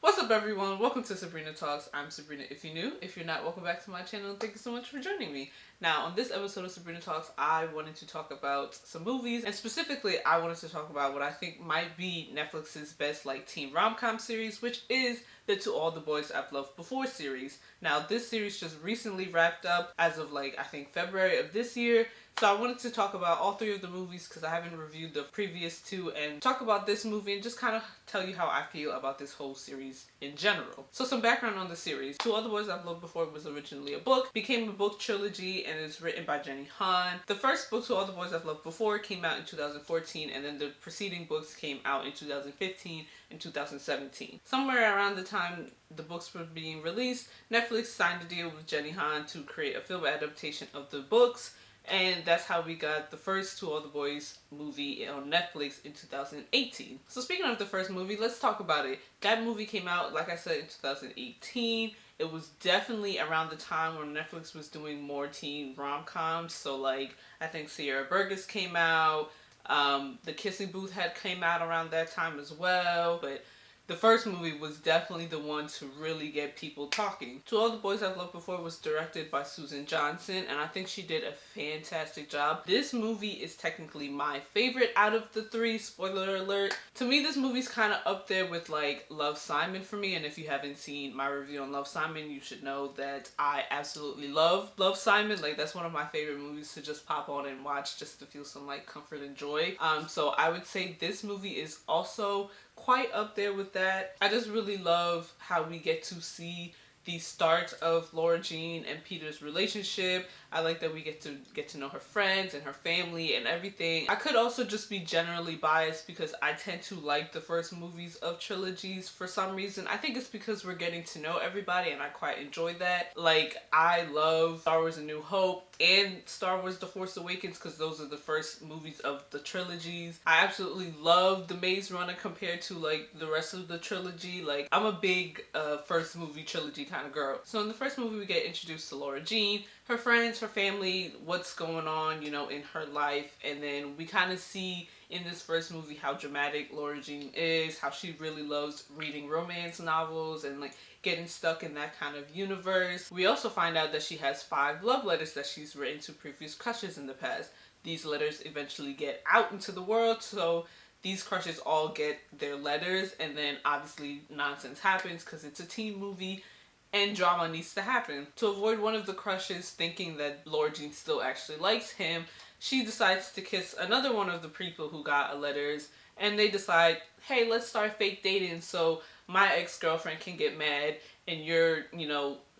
What's up everyone? Welcome to Sabrina Talks. I'm Sabrina if you're new. If you're not, welcome back to my channel and thank you so much for joining me. Now on this episode of Sabrina Talks, I wanted to talk about some movies, and specifically I wanted to talk about what I think might be Netflix's best teen rom-com series, which is the To All the Boys I've Loved Before series. Now this series just recently wrapped up as of I think February of this year. So I wanted to talk about all three of the movies because I haven't reviewed the previous two, and talk about this movie and just kind of tell you how I feel about this whole series in general. So some background on the series. To All the Boys I've Loved Before was originally a book, became a book trilogy, and is written by Jenny Han. The first book, To All the Boys I've Loved Before, came out in 2014, and then the preceding books came out in 2015 and 2017. Somewhere around the time the books were being released, Netflix signed a deal with Jenny Han to create a film adaptation of the books. And that's how we got the first To All the Boys movie on Netflix in 2018. So speaking of the first movie, let's talk about it. That movie came out, like I said, in 2018. It was definitely around the time when Netflix was doing more teen rom-coms. So I think Sierra Burgess came out. The Kissing Booth had came out around that time as well. But the first movie was definitely the one to really get people talking. To All the Boys I've Loved Before was directed by Susan Johnson, and I think she did a fantastic job. This movie is technically my favorite out of the three, spoiler alert. To me, this movie's kind of up there with Love, Simon for me, and if you haven't seen my review on Love, Simon, you should know that I absolutely love Love, Simon. That's one of my favorite movies to just pop on and watch just to feel some comfort and joy. So I would say this movie is also quite up there with that. I just really love how we get to see the start of Laura Jean and Peter's relationship. I like that we get to know her friends and her family and everything. I could also just be generally biased because I tend to like the first movies of trilogies for some reason. I think it's because we're getting to know everybody and I quite enjoy that. I love Star Wars A New Hope and Star Wars The Force Awakens because those are the first movies of the trilogies. I absolutely love The Maze Runner compared to the rest of the trilogy. I'm a big first movie trilogy kind of girl. So in the first movie we get introduced to Laura Jean, her friends, her family, what's going on, in her life, and then we kind of see in this first movie how dramatic Laura Jean is, how she really loves reading romance novels and getting stuck in that kind of universe. We also find out that she has 5 love letters that she's written to previous crushes in the past. These letters eventually get out into the world, so these crushes all get their letters, and then obviously nonsense happens because it's a teen movie and drama needs to happen. To avoid one of the crushes thinking that Laura Jean still actually likes him, she decides to kiss another one of the people who got letters, and they decide, hey, let's start fake dating so my ex-girlfriend can get mad and your,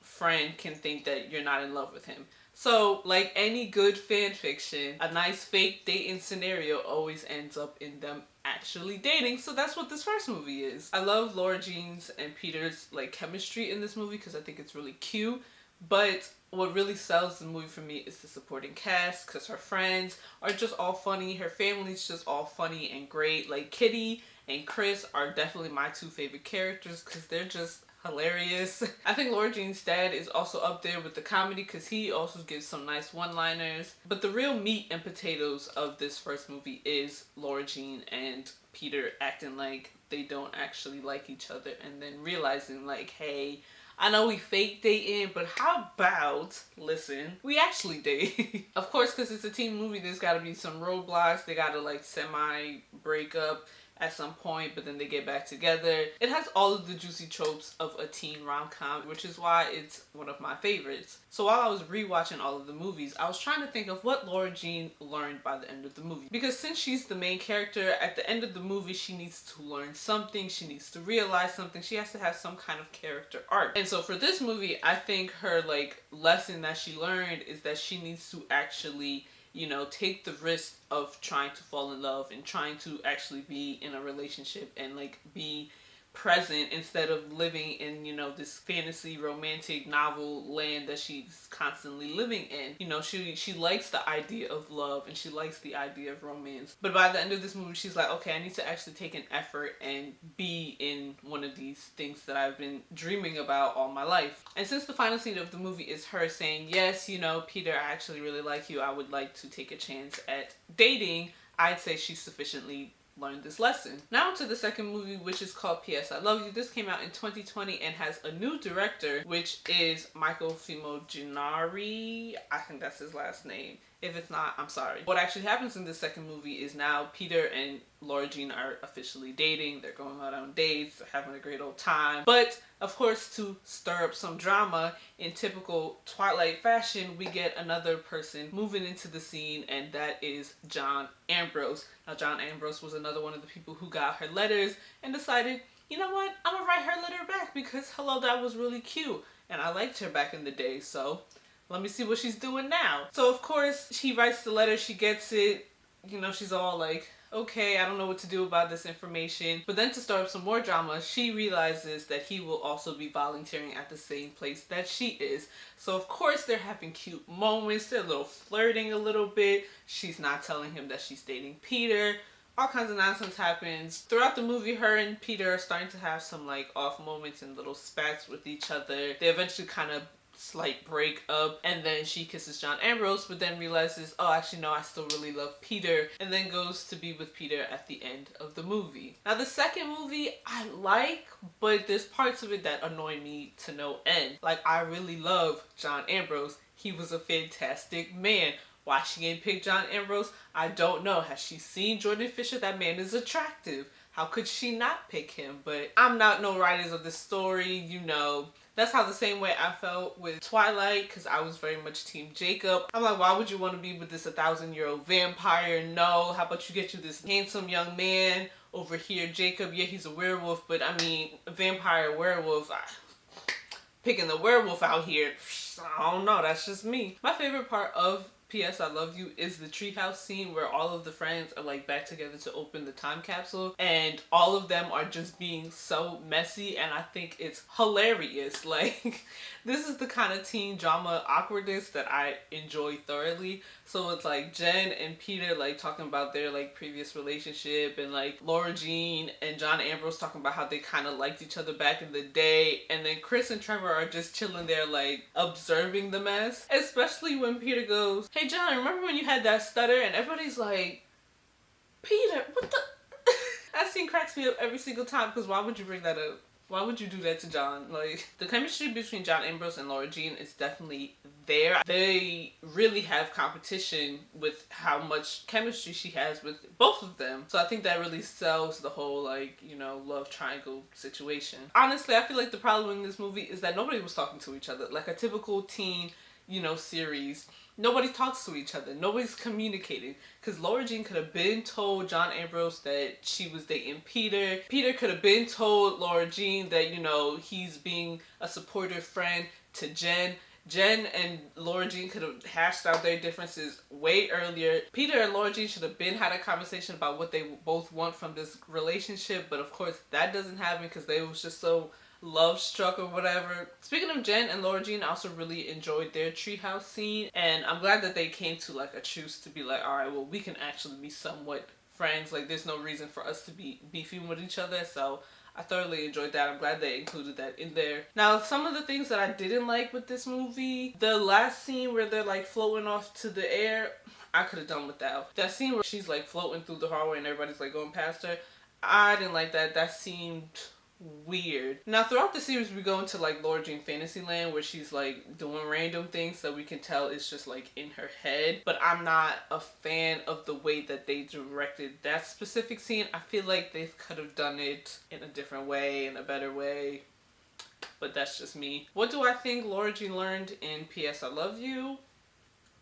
friend can think that you're not in love with him. So, like any good fan fiction, a nice fake dating scenario always ends up in them actually dating. So that's what this first movie is. I love Laura Jean's and Peter's chemistry in this movie because I think it's really cute. But what really sells the movie for me is the supporting cast because her friends are just all funny. Her family's just all funny and great. Kitty and Chris are definitely my 2 favorite characters because they're just hilarious. I think Laura Jean's dad is also up there with the comedy because he also gives some nice one-liners. But the real meat and potatoes of this first movie is Laura Jean and Peter acting like they don't actually like each other, and then realizing hey, I know we fake dating, but how about, listen, we actually date. Of course, because it's a teen movie, there's got to be some roadblocks. They got to semi-break up at some point, but then they get back together. It has all of the juicy tropes of a teen rom-com, which is why it's one of my favorites. So while I was rewatching all of the movies, I was trying to think of what Laura Jean learned by the end of the movie. Because since she's the main character, at the end of the movie, she needs to learn something. She needs to realize something. She has to have some kind of character arc. And so for this movie, I think her lesson that she learned is that she needs to actually take the risk of trying to fall in love and trying to actually be in a relationship and be present instead of living in, this fantasy romantic novel land that she's constantly living in. She likes the idea of love and she likes the idea of romance. But by the end of this movie, she's like, okay, I need to actually take an effort and be in one of these things that I've been dreaming about all my life. And since the final scene of the movie is her saying, yes, Peter, I actually really like you. I would like to take a chance at dating. I'd say she's sufficiently learn this lesson. Now to the second movie, which is called P.S. I Love You. This came out in 2020 and has a new director, which is Michael Fimoginari. I think that's his last name. If it's not, I'm sorry. What actually happens in this second movie is now Peter and Laura Jean are officially dating. They're going out on dates, they're having a great old time. But of course, to stir up some drama, in typical Twilight fashion, we get another person moving into the scene, and that is John Ambrose. Now, John Ambrose was another one of the people who got her letters and decided, you know what, I'm gonna write her letter back because hello, that was really cute. And I liked her back in the day, so let me see what she's doing now. So of course, she writes the letter, she gets it, you know, she's all like, okay, I don't know what to do about this information. But then to start up some more drama, she realizes that he will also be volunteering at the same place that she is. So of course they're having cute moments, they're a little flirting a little bit. She's not telling him that she's dating Peter. All kinds of nonsense happens. Throughout the movie, her and Peter are starting to have some like off moments and little spats with each other. They eventually kind of slight break up, and then she kisses John Ambrose, but then realizes, oh, actually no, I still really love Peter, and then goes to be with Peter at the end of the movie. Now the second movie I like, but there's parts of it that annoy me to no end. Like, I really love John Ambrose. He was a fantastic man. Why she didn't pick John Ambrose, I don't know. Has she seen Jordan Fisher? That man is attractive. How could she not pick him? But I'm not no writers of this story, you know. That's how the same way I felt with Twilight, because I was very much Team Jacob. I'm like, why would you want to be with this 1,000-year-old vampire? No, how about you get you this handsome young man over here, Jacob? Yeah, he's a werewolf, but I mean, a vampire, werewolf, picking the werewolf out here, I don't know, that's just me. My favorite part of P.S. I Love You is the treehouse scene where all of the friends are like back together to open the time capsule, and all of them are just being so messy, and I think it's hilarious. Like, this is the kind of teen drama awkwardness that I enjoy thoroughly. So it's like Jen and Peter like talking about their like previous relationship, and like Laura Jean and John Ambrose talking about how they kind of liked each other back in the day, and then Chris and Trevor are just chilling there like observing the mess. Especially when Peter goes, hey John, remember when you had that stutter? And everybody's like, Peter, what the? That scene cracks me up every single time, because why would you bring that up? Why would you do that to John? Like, the chemistry between John Ambrose and Laura Jean is definitely there. They really have competition with how much chemistry she has with both of them. So I think that really sells the whole, like, you know, love triangle situation. Honestly, I feel like the problem in this movie is that nobody was talking to each other. Like a typical teen, you know, series. Nobody talks to each other. Nobody's communicating. Because Laura Jean could have been told John Ambrose that she was dating Peter. Peter could have been told Laura Jean that, you know, he's being a supportive friend to Jen. Jen and Laura Jean could have hashed out their differences way earlier. Peter and Laura Jean should have been had a conversation about what they both want from this relationship. But of course, that doesn't happen because they was just so love struck or whatever. Speaking of Jen and Laura Jean, I also really enjoyed their treehouse scene, and I'm glad that they came to like a truce to be like, all right, well, we can actually be somewhat friends. Like, there's no reason for us to be beefing with each other. So I thoroughly enjoyed that. I'm glad they included that in there. Now, some of the things that I didn't like with this movie, the last scene where they're like floating off to the air, I could have done without. That scene where she's like floating through the hallway and everybody's like going past her, I didn't like that. That seemed weird. Now throughout the series we go into like Laura Jean Fantasyland where she's like doing random things that we can tell it's just like in her head, but I'm not a fan of the way that they directed that specific scene. I feel like they could have done it in a different way, in a better way, but that's just me. What do I think Laura Jean learned in P.S. I Love You?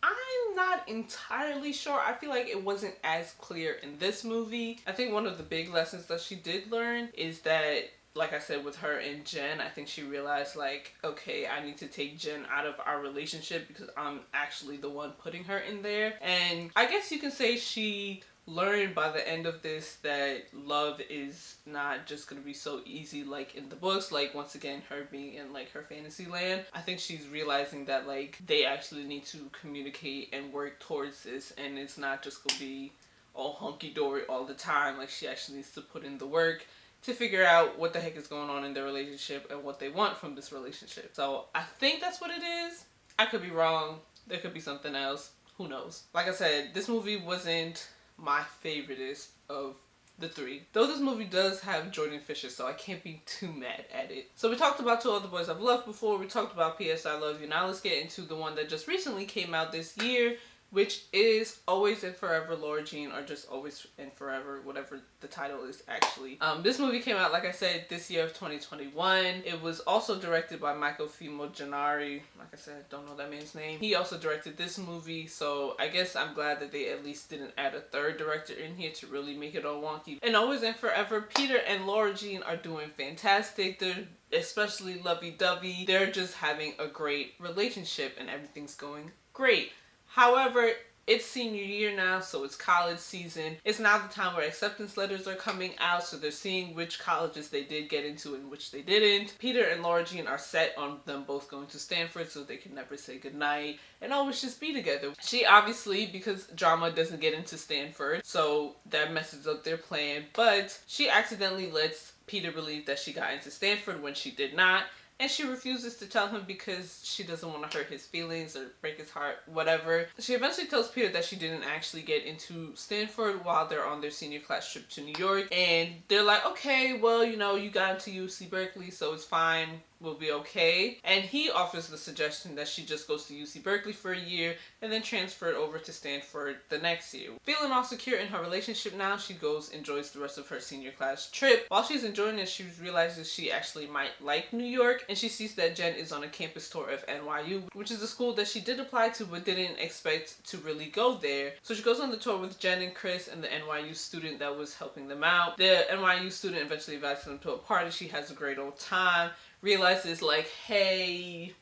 I'm not entirely sure. I feel like it wasn't as clear in this movie. I think one of the big lessons that she did learn is that, like I said, with her and Jen, I think she realized like, okay, I need to take Jen out of our relationship because I'm actually the one putting her in there. And I guess you can say she learned by the end of this that love is not just going to be so easy like in the books. Like, once again, her being in like her fantasy land, I think she's realizing that like they actually need to communicate and work towards this, and it's not just going to be all hunky-dory all the time. Like, she actually needs to put in the work to figure out what the heck is going on in their relationship and what they want from this relationship. So I think that's what it is. I could be wrong. There could be something else. Who knows? Like I said, this movie wasn't my favoriteest of the three. Though this movie does have Jordan Fisher, so I can't be too mad at it. So we talked about Two Other Boys I've Loved before. We talked about P.S. I Love You. Now let's get into the one that just recently came out this year, which is Always and Forever Laura Jean, or just Always and Forever, whatever the title is actually. This movie came out, like I said, this year of 2021. It was also directed by Michael Fimojanari. Like I said, don't know that man's name. He also directed this movie, so I guess I'm glad that they at least didn't add a third director in here to really make it all wonky. And Always and Forever, Peter and Laura Jean are doing fantastic. They're especially lovey-dovey. They're just having a great relationship and everything's going great. However, it's senior year now, so it's college season. It's now the time where acceptance letters are coming out, so they're seeing which colleges they did get into and which they didn't. Peter and Laura Jean are set on them both going to Stanford, so they can never say goodnight and always just be together. She obviously, because drama, doesn't get into Stanford, so that messes up their plan, but she accidentally lets Peter believe that she got into Stanford when she did not. And she refuses to tell him because she doesn't want to hurt his feelings or break his heart, whatever. She eventually tells Peter that she didn't actually get into Stanford while they're on their senior class trip to New York. And they're like, okay, well, you know, you got into UC Berkeley, so it's fine. We'll be okay. And he offers the suggestion that she just goes to UC Berkeley for a year and then transfer over to Stanford the next year. Feeling all secure in her relationship now, she enjoys the rest of her senior class trip. While she's enjoying it, she realizes she actually might like New York, and she sees that Jen is on a campus tour of NYU, which is a school that she did apply to but didn't expect to really go there. So she goes on the tour with Jen and Chris and the NYU student that was helping them out. The NYU student eventually invites them to a party. She has a great old time. Realizes like, hey,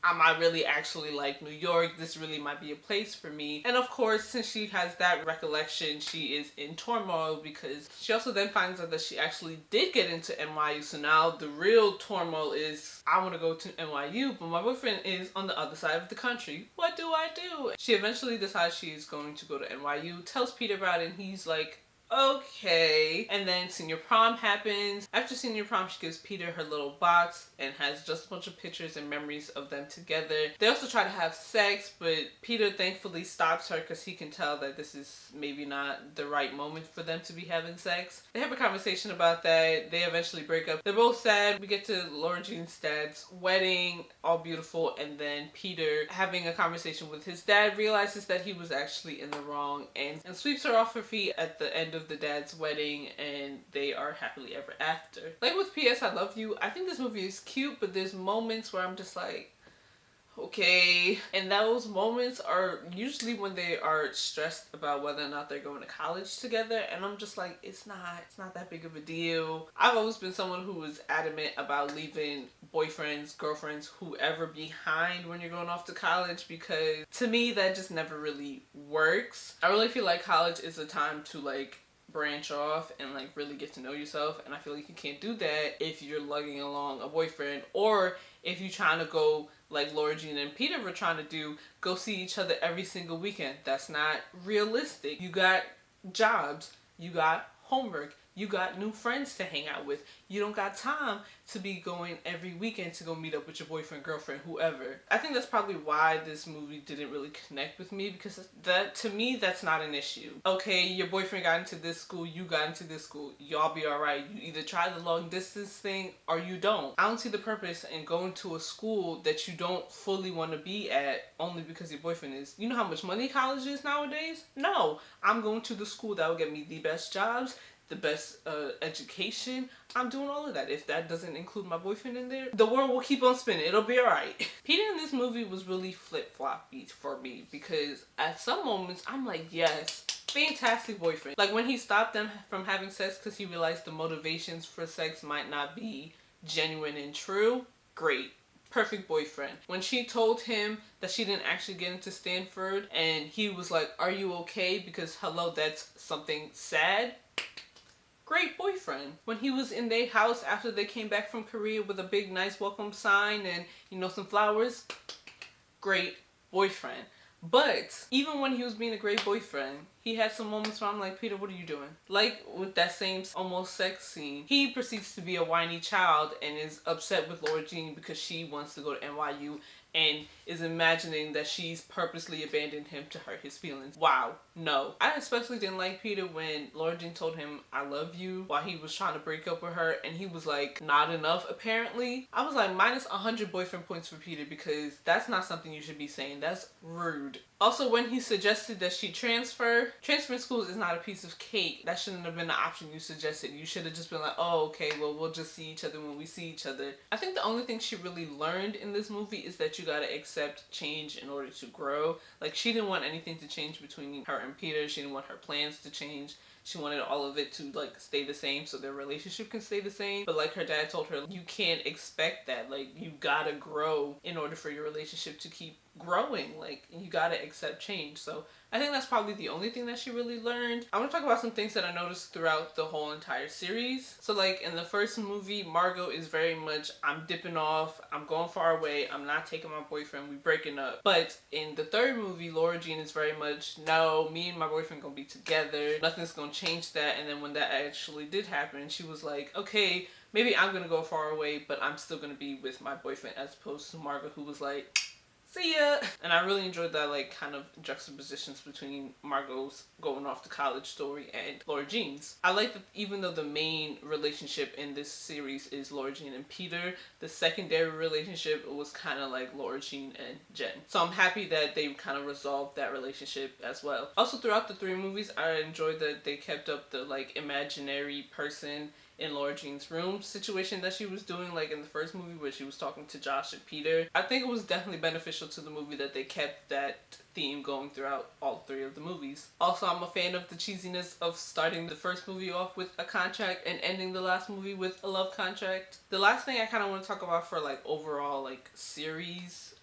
I might really actually like New York. This really might be a place for me. And of course, since she has that recollection, she is in turmoil because she also then finds out that she actually did get into NYU. So now the real turmoil is, I want to go to NYU, but my boyfriend is on the other side of the country. What do I do? She eventually decides she is going to go to NYU, tells Peter about it, and he's like, okay. And then senior prom happens. After senior prom, she gives Peter her little box and has just a bunch of pictures and memories of them together. They also try to have sex, but Peter thankfully stops her because he can tell that this is maybe not the right moment for them to be having sex. They have a conversation about that. They eventually break up. They're both sad. We get to Laura Jean's dad's wedding, all beautiful, and then Peter, having a conversation with his dad, realizes that he was actually in the wrong and sweeps her off her feet at the end of the dad's wedding, and they are happily ever after. Like with P.S. I Love You, I think this movie is cute, but there's moments where I'm just like, okay. And those moments are usually when they are stressed about whether or not they're going to college together, and I'm just like, it's not that big of a deal. I've always been someone who was adamant about leaving boyfriends, girlfriends, whoever behind when you're going off to college, because to me that just never really works. I really feel like college is a time to like branch off and like really get to know yourself, and I feel like you can't do that if you're lugging along a boyfriend, or if you're trying to go like Laura Jean and Peter were trying to do, go see each other every single weekend. That's not realistic. You got jobs, you got homework, you got new friends to hang out with. You don't got time to be going every weekend to go meet up with your boyfriend, girlfriend, whoever. I think that's probably why this movie didn't really connect with me, because that, to me, that's not an issue. Okay, your boyfriend got into this school, you got into this school, y'all be alright. You either try the long distance thing or you don't. I don't see the purpose in going to a school that you don't fully want to be at only because your boyfriend is. You know how much money college is nowadays? No, I'm going to the school that will get me the best jobs, the best education. I'm doing all of that. If that doesn't include my boyfriend in there, the world will keep on spinning. It'll be alright. Peter in this movie was really flip-floppy for me, because at some moments I'm like, yes, fantastic boyfriend. Like when he stopped them from having sex because he realized the motivations for sex might not be genuine and true, great. Perfect boyfriend. When she told him that she didn't actually get into Stanford and he was like, are you okay? Because hello, that's something sad. Great boyfriend. When he was in their house after they came back from Korea with a big nice welcome sign and, you know, some flowers, great boyfriend. But even when he was being a great boyfriend, he had some moments where I'm like, Peter, what are you doing? Like with that same almost sex scene, he proceeds to be a whiny child and is upset with Laura Jean because she wants to go to NYU and is imagining that she's purposely abandoned him to hurt his feelings. Wow, no. I especially didn't like Peter when Laura Jean told him I love you while he was trying to break up with her, and he was like, not enough apparently. I was like, minus 100 boyfriend points for Peter, because that's not something you should be saying. That's rude. Also, when he suggested that she transferring schools is not a piece of cake. That shouldn't have been the option you suggested. You should have just been like, oh, okay, well, we'll just see each other when we see each other. I think the only thing she really learned in this movie is that you gotta accept change in order to grow. Like, she didn't want anything to change between her and Peter. She didn't want her plans to change. She wanted all of it to like stay the same so their relationship can stay the same. But like her dad told her, you can't expect that. Like, you gotta grow in order for your relationship to keep growing. Like, you gotta accept change. So I think that's probably the only thing that she really learned. I want to talk about some things that I noticed throughout the whole entire series. So like in the first movie, Margot is very much, I'm dipping off, I'm going far away, I'm not taking my boyfriend, we breaking up. But in the third movie, Laura Jean is very much, no, me and my boyfriend gonna be together, nothing's gonna change that. And then when that actually did happen, she was like, okay, maybe I'm gonna go far away, but I'm still gonna be with my boyfriend, as opposed to Margot, who was like, see ya. And I really enjoyed that like kind of juxtapositions between Margot's going off to college story and Laura Jean's. I like that even though the main relationship in this series is Laura Jean and Peter, the secondary relationship was kind of like Laura Jean and Jen. So I'm happy that they kind of resolved that relationship as well. Also, throughout the three movies, I enjoyed that they kept up the like imaginary person in Laura Jean's room situation that she was doing, like in the first movie where she was talking to Josh and Peter. I think it was definitely beneficial to the movie that they kept that theme going throughout all three of the movies. Also, I'm a fan of the cheesiness of starting the first movie off with a contract and ending the last movie with a love contract. The last thing I kind of want to talk about for like overall like series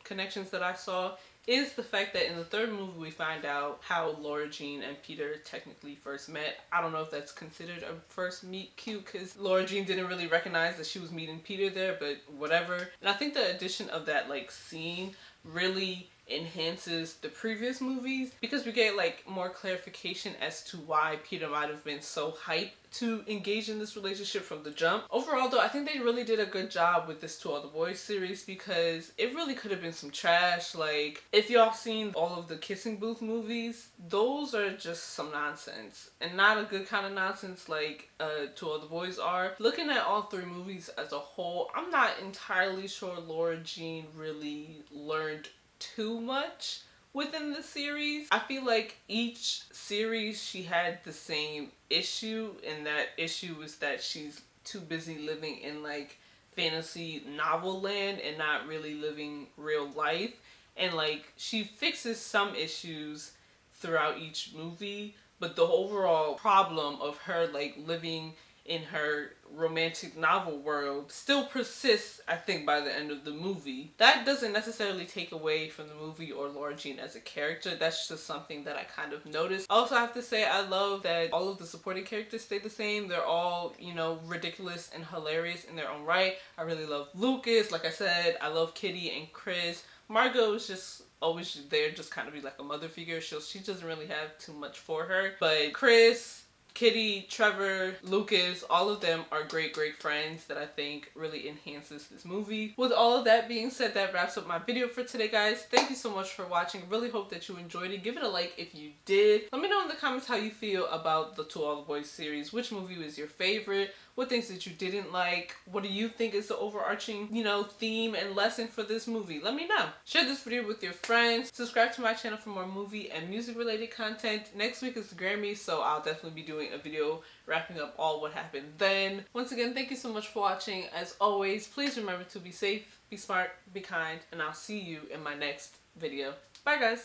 connections that I saw is the fact that in the third movie we find out how Laura Jean and Peter technically first met. I don't know if that's considered a first meet cute, because Laura Jean didn't really recognize that she was meeting Peter there, but whatever. And I think the addition of that like scene really enhances the previous movies, because we get like more clarification as to why Peter might have been so hyped to engage in this relationship from the jump. Overall though, I think they really did a good job with this To All the Boys series, because it really could have been some trash. Like, if y'all seen all of the Kissing Booth movies, those are just some nonsense, and not a good kind of nonsense like To All the Boys are. Looking at all three movies as a whole, I'm not entirely sure Laura Jean really learned too much within the series. I feel like each series she had the same issue, and that issue was that she's too busy living in like fantasy novel land and not really living real life. And like, she fixes some issues throughout each movie, but the overall problem of her like living in her romantic novel world still persists, I think, by the end of the movie. That doesn't necessarily take away from the movie or Laura Jean as a character. That's just something that I kind of noticed. Also, I have to say, I love that all of the supporting characters stay the same. They're all, you know, ridiculous and hilarious in their own right. I really love Lucas. Like I said, I love Kitty and Chris. Margot is just always there, just kind of be like a mother figure. She doesn't really have too much for her. But Chris, Kitty, Trevor, Lucas, all of them are great friends that I think really enhances this movie. With all of that being said, that wraps up my video for today, guys. Thank you so much for watching. Really hope that you enjoyed it. Give it a like if you did. Let me know in the comments how you feel about the To All the Boys series. Which movie was your favorite? What things that you didn't like? What do you think is the overarching, you know, theme and lesson for this movie? Let me know. Share this video with your friends. Subscribe to my channel for more movie and music related content. Next week is the Grammys, so I'll definitely be doing a video wrapping up all what happened then. Once again, thank you so much for watching. As always, please remember to be safe, be smart, be kind, and I'll see you in my next video. Bye, guys.